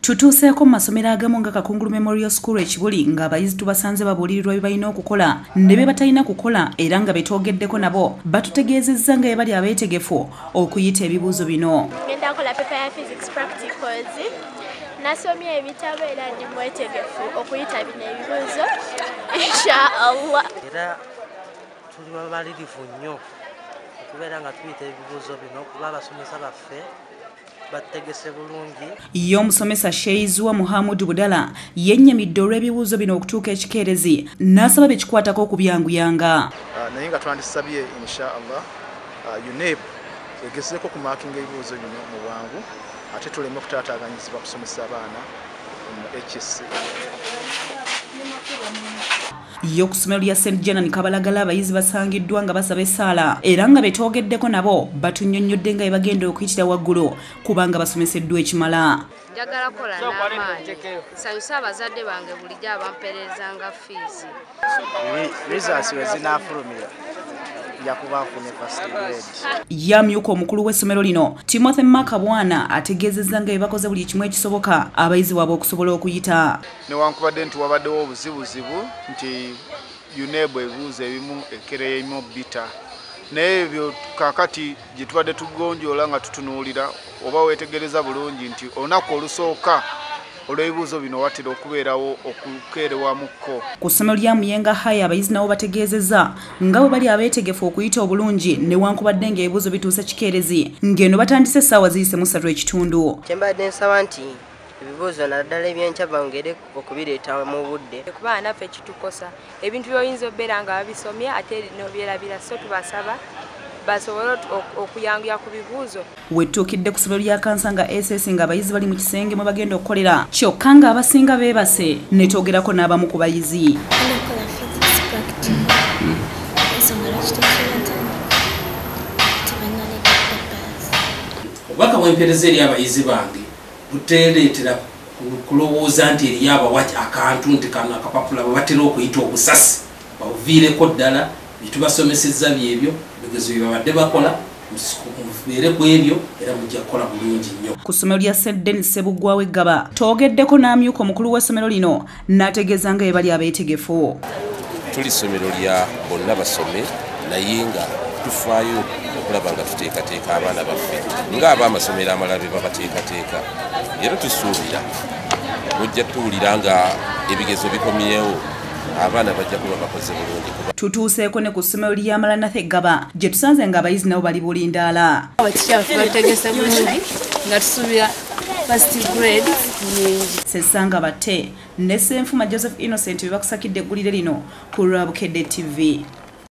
Tutuuseeko mu masomero agamu nga Kakungulu Memorial School ekibuli ng'abayizi tubasanze babuulirirwa bye balina okukola ne bye batalina kukola era nga betwogeddeko nabo batutegeezezza nga bye bali abeetegefu okuyita ebibuuzo bino. Ngenda kukola paper ya physics practicals. Nasomye ebitabo era ndi mwetegefu okuyita bino ebibuuzo inshallah. Era tuli bamalirivu nnyo okubeera nga tuyita ebibuuzo bino kuba abasomesa baffe bategese bulungi. Ye omusomesa Sheizwa Muhammad Budala yennyamidde olw'ebibuuzo bino okutuuka ekikeerezi n'asaba bekikwatako okubyanguyanga. Naye nga twandisabye inshallah UNEP egezeeko ku maakinga ebibuuzo bino mu bwangu ate tuleme okutaataaganyizibwa kusomesa abaana mu HSC. Yo ku ssomero lya St. Janan Kabalagala abayizi basangiddwa nga basaba essaala era nga betwogeddeko nabo batunnyonnyodde nga bagenda okuyitira waggulu kubanga basomeseddwa ekimala. Njagala kola n'amaanyi nsanyusa abazadde bange bulijjo abampeerezanga fiizi. Results we zinaafulumira Yamyuka omukulu w'essomero lino Timothy Makabwana ategeezezza nga bakoze buli kimu ekisoboka abayizi waabwe okusobola okuyita. Newankubadde nti wabaddewo obuzibuzibu nti UNEB ebibuuzo ebimu ekereemu bita naye ebyo kaakati gye tubadde tugonjoola nga tutunuulira oba weetegereza bulungi nti olunaku olusooka olw'ebibuuzo bino watera okubeerawo okukeerewamukko. Ku ssomero lya Muyenga High abayizi nabo bategeezezza nga bwe bali abeetegefu okuyita obulungi newankubadde ng'ebibuuzo bituuse kikeerezi ng'eno batandise essaawa ziyise mu 3:30. Kyembadde nsaba nti ebibuuzo naddala ebyenkya bangere okubireeta mu budde. Kuba naffe kitukosa ebintu by'oyinza obbeera nga babisomye ate n'obyerabira so tubasaba basobola okuyanguya ku bibuuzo. Wetuukidde ku ssomero lya Kansanga SS nga abayizi bali mu kisenge mwe bagenda okukolera kyokka nga abasinga beebase ne twogerako n'abamu ku bayizi. Obubaka bw'empeereza eri abayizi bange buteereetera kulowooza nti eriyo abawa akantu nti kano akapapula bwe batera okuyita obusasi babuviireko ddala bitubasomesezza byebyo bigezo bye babadde bakola mubeere ku ebyo era mujja kukola bulungi nnyo. Ku ssomero lya St. Denis Ssebuggwawo Eggaba twogeddeko n'amyuka omukulu w'essomero lino n'ategeeza nga bye bali abeetegefu. Tuli ssomero lya bonna basome naye nga tufaayo okulaba nga tuteekateeka abaana baffe ng'ab'amasomero amalala be babateekateeka era tusuubira mujja tuwulira nga ebigezo bikomyewo abaana bajja kuba bakoze bulungi. Tutuuseeko ne ku ssomero lya Maranatha Eggaba gye tusanze nga abayizi nabo bali bulindaala. Abakikyaffe bategese bulungi nga tusuubira first grade nyingi. Sesanga Bate ne Ssenfuma Joseph Innocent be bakusakidde eggulire lino ku Lwabukedde TV.